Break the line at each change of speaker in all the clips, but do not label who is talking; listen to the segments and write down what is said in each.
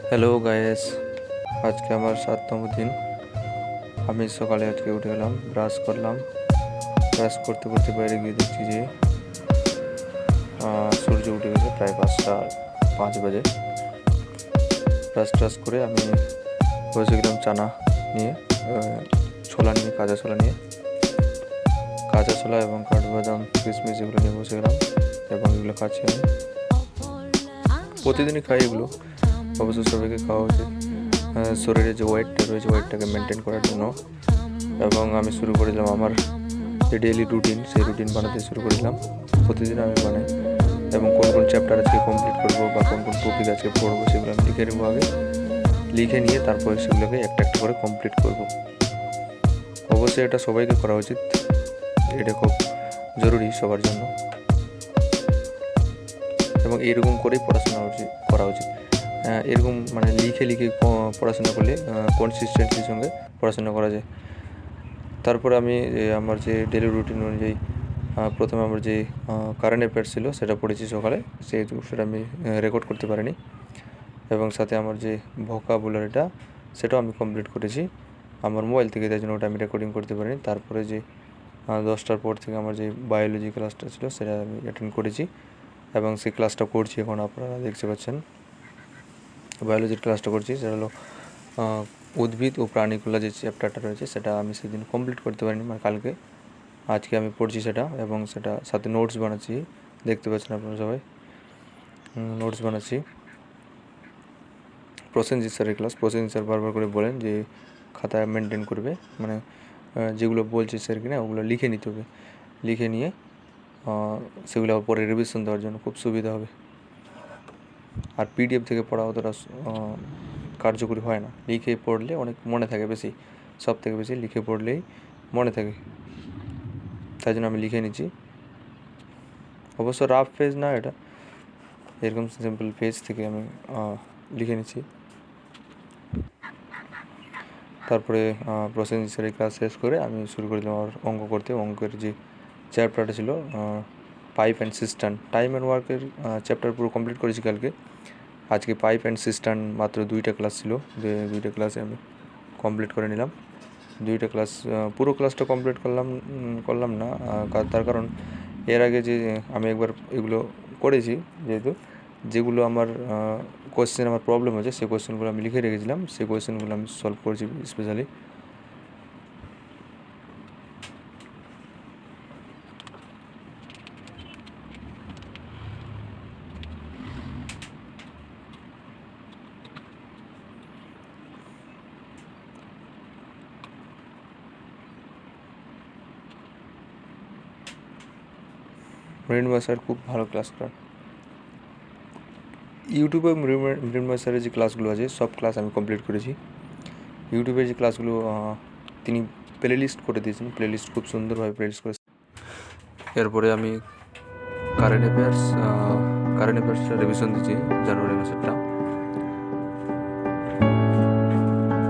Hello guys, আজকে আমার 7তম দিন। আমি সকালে আজকে উঠে গেলাম, ব্রাশ করলাম। ব্রাশ করতে করতে বাইরে গিয়ে দেখছি যে সূর্য উঠে গেছে প্রায় 5:05 বাজে। ব্রাশ ট্রাশ করে আমি বসে গেলাম চানা নিয়ে, ছোলা নিয়ে, কাঁচা ছোলা এবং কাঠবাদাম, কিশমিশ এগুলো নিয়ে বসে গেলাম এবং এগুলো খাচ্ছি আমি। প্রতিদিনই খাই এগুলো, অবশ্য সবাইকে খাওয়া উচিত শরীরে যে ওয়েটটা রয়েছে ওয়েটটাকে মেনটেন করার জন্য। এবং আমি শুরু করে দিলাম আমার যে ডেইলি রুটিন, সেই রুটিন বানাতে শুরু করে দিলাম। প্রতিদিন আমি বানাই এবং কোন কোন চ্যাপ্টার আজকে কমপ্লিট করবো বা কোন কোন টপিক আজকে পড়বো সেগুলো আমি লিখে নেবো আগে। লিখে নিয়ে তারপরে সেগুলোকে একটা একটা করে কমপ্লিট করব। অবশ্যই এটা সবাইকে করা উচিত, এটা খুব জরুরি সবার জন্য এবং এরকম করেই পড়াশোনা করা উচিত। এরকম মানে লিখে লিখে পড়াশোনা করলে কনসিস্টেন্সির সঙ্গে পড়াশোনা করা যায়। তারপরে আমি আমার যে ডেলি রুটিন অনুযায়ী প্রথমে আমার যে কারেন্ট অ্যাফেয়ার্স ছিল সেটা পড়েছি সকালে, সেটা আমি রেকর্ড করতে পারিনি। এবং সাথে আমার যে ভোকাবুলারিটা সেটাও আমি কমপ্লিট করেছি আমার মোবাইল থেকে, তাই জন্য ওটা আমি রেকর্ডিং করতে পারিনি। তারপরে যে 10টার পর থেকে আমার যে বায়োলজি ক্লাসটা ছিল সেটা আমি অ্যাটেন্ড করেছি এবং সেই ক্লাসটা করছি এখন, আপনারা দেখতে পাচ্ছেন। বায়োলজির ক্লাসটা করছি, সেটা হলো উদ্ভিদ ও প্রাণীগুলো যে চ্যাপ্টারটা রয়েছে সেটা আমি সেদিন কমপ্লিট করতে পারিনি, মানে কালকে। আজকে আমি পড়ছি সেটা এবং সেটা সাথে নোটস বানাচ্ছি, দেখতে পাচ্ছেন আপনারা সবাই। নোটস বানাচ্ছি। প্রসেনজিৎ স্যারের ক্লাস। প্রসেনজিৎ স্যার বারবার করে বলেন যে খাতায় মেনটেন করবে, মানে যেগুলো বলছে স্যার কিনা ওগুলো লিখে নিতে হবে। লিখে নিয়ে সেগুলো পরে রিভিশন দেওয়ার জন্য খুব সুবিধা হবে। আর পিডিএফ থেকে পড়া অতটা কার্যকরী হয় না, লিখে পড়লে অনেক মনে থাকে বেশি, সব থেকে বেশি লিখে পড়লেই মনে থাকে। তাই জন্য আমি লিখে নিচ্ছি। অবশ্য রাফ পেজ না, এটা এরকম সিম্পল পেজ থেকে আমি লিখে নিচ্ছি। তারপরে প্রসেনজিৎ স্যারের ক্লাস শেষ করে আমি শুরু করে দিলাম আমার অঙ্ক করতে। অঙ্কের যে চ্যাপ্টারটা ছিল pipe and cistern, time and ওয়ার্কের চ্যাপ্টার পুরো কমপ্লিট করেছি কালকে। আজকে পাইপ অ্যান্ড সিস্টার্ন মাত্র 2টা ক্লাস ছিল, 2টা ক্লাসে আমি কমপ্লিট করে নিলাম। 2টা ক্লাস, পুরো ক্লাসটা কমপ্লিট করলাম না, তার কারণ এর আগে যে আমি একবার এগুলো করেছি, যেগুলো আমার কোয়েশ্চেন আমার প্রবলেম হয়েছে সেই কোয়েশ্চেনগুলো আমি লিখে রেখেছিলাম, সেই কোয়েশ্চেনগুলো আমি সলভ করেছি স্পেশালি। মৃন্ময় স্যার খুব ভালো ক্লাস করান। ইউটিউবে মৃন্ময় স্যারের যে ক্লাসগুলো আছে সব ক্লাস আমি কমপ্লিট করেছি। ইউটিউবের যে ক্লাসগুলো তিনি প্লে লিস্ট করে দিয়েছেন, প্লে লিস্ট খুব সুন্দরভাবে প্লে লিস্ট করেছেন। এরপরে আমি কারেন্ট অ্যাফেয়ার্সটা রিভিশন দিচ্ছি, জানুয়ারি মাসেরটা।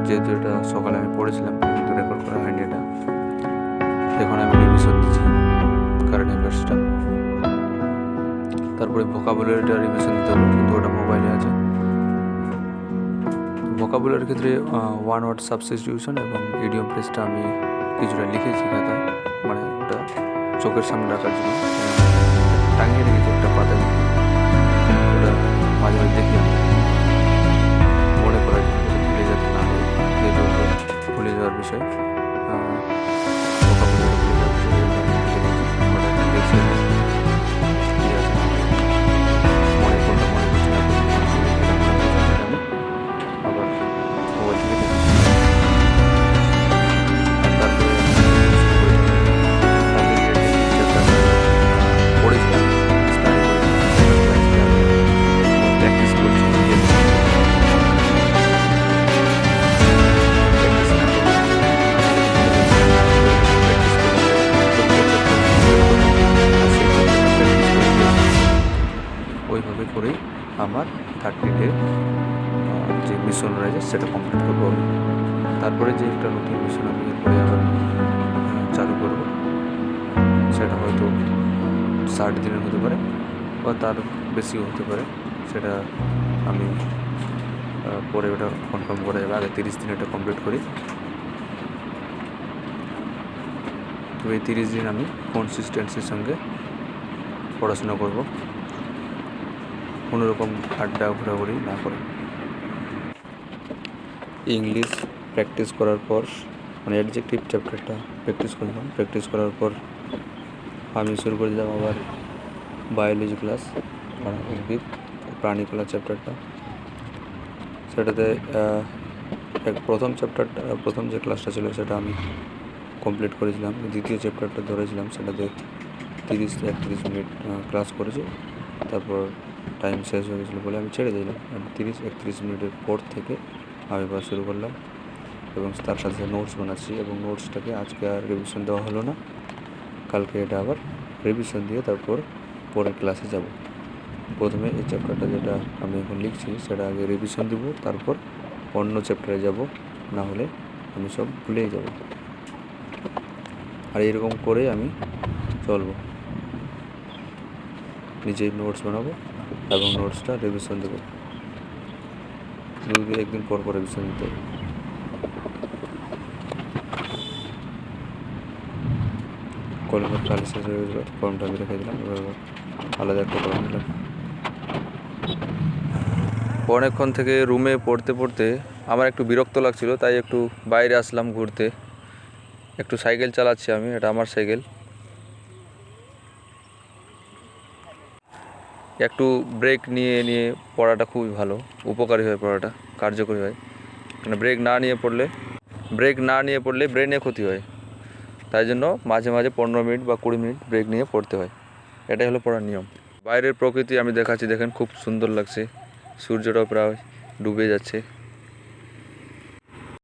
যেহেতু এটা সকালে আমি পড়েছিলাম কিন্তু রেকর্ড করা হয়নি, এটা এখন আমি রিভিশন দিচ্ছি কারেন্ট অ্যাফেয়ার্সটা। তারপরে ভোকাবুলারিটা রিভিশন দিতে হবে, কিন্তু ওটা মোবাইলে আছে। ভোকাবুলারির ক্ষেত্রে ওয়ান ওয়ার্ড সাবস্টিটিউশন এবং ইডিয়ম ফ্রেজটা আমি কিছুটা লিখেছি খাতায়, মানে ওটা চোখের সামনে রাখার জন্য টাঙিয়ে রেখেছি একটা পাতা লিখে। ওটা মাঝে মাঝে দেখি আমি মনে করার জন্য, ভুলে যেতে না হয়, যেহেতু ভুলে যাওয়ার বিষয়, ভোকাবুলারি ভুলে যাওয়ার বিষয় দেখছি মনে কোনটা মনে করছি না, আমি আবার মোবাইল থেকে দেখি। তারপরে পড়েছিলাম, স্টাডি করেছিলাম, প্র্যাকটিস করছি। ওইভাবে করেই আমার 30 ডে যে মিশন রয়েছে সেটা কমপ্লিট করবো আমি। তারপরে যে একটা নতুন মিশন আমি এরপরে আবার চালু করব, সেটা হয়তো 60 দিনের হতে পারে বা তার বেশিও হতে পারে, সেটা আমি পরে ওটা কনফার্ম করা যাবে। আগে 30 দিন এটা কমপ্লিট করি। তো এই 30 দিন আমি কনসিস্টেন্সির সঙ্গে পড়াশোনা করব, কোনোরকম আড্ডা ঘোরাঘুরি না করে। ইংলিশ প্র্যাকটিস করার পর মানে অ্যাডজেক্টিভ চ্যাপ্টারটা প্র্যাকটিস করলাম। প্র্যাকটিস করার পর আমি শুরু করে দিলাম আবার বায়োলজি ক্লাস, মানে উদ্ভিদ প্রাণীকলা চ্যাপ্টারটা। সেটাতে প্রথম যে ক্লাসটা ছিল সেটা আমি কমপ্লিট করেছিলাম। দ্বিতীয় চ্যাপ্টারটা ধরেছিলাম, সেটাতে 30-31 মিনিট ক্লাস করেছি। তারপর টাইম শেষ হয়ে গেছিলো বলে আমি ছেড়ে দিলাম। 30-31 মিনিটের পর থেকে আমি এবার শুরু করলাম এবং তার সাথে নোটস বানাচ্ছি। এবং নোটসটাকে আজকে আর রিভিশন দেওয়া হলো না, কালকে এটা আবার রিভিশন দিয়ে তারপর পরের ক্লাসে যাব। প্রথমে এই চ্যাপ্টারটা যেটা আমি এখন লিখছি সেটা আগে রিভিশন দেবো, তারপর অন্য চ্যাপ্টারে যাব, না হলে আমি সব ভুলেই যাব। আর এরকম করে আমি চলবো, নিজেই নোটস বানাবো এবং নোটসটা রিভিশন দেবো। একদিন পর পর রিভিশন দিতে হবে। কলমের কালি শেষ হয়ে গেছিলো, কলমটা আমি রেখে দিলাম। এবার আলাদা একটা কলম নিলাম। অনেকক্ষণ থেকে রুমে পড়তে পড়তে আমার একটু বিরক্ত লাগছিল, তাই একটু বাইরে আসলাম ঘুরতে। একটু সাইকেল চালাচ্ছি আমি, এটা আমার সাইকেল। একটু ব্রেক নিয়ে নিয়ে পড়াটা খুবই ভালো, উপকারী হয় পড়াটা, কার্যকরী হয়। মানে ব্রেক না নিয়ে পড়লে ব্রেনে ক্ষতি হয়। তাই জন্য মাঝে মাঝে 15 মিনিট বা 20 মিনিট ব্রেক নিয়ে পড়তে হয়। এটাই হলো পড়ার নিয়ম। বাইরের প্রকৃতি আমি দেখাচ্ছি, দেখেন খুব সুন্দর লাগছে। সূর্যটাও প্রায় ডুবে যাচ্ছে।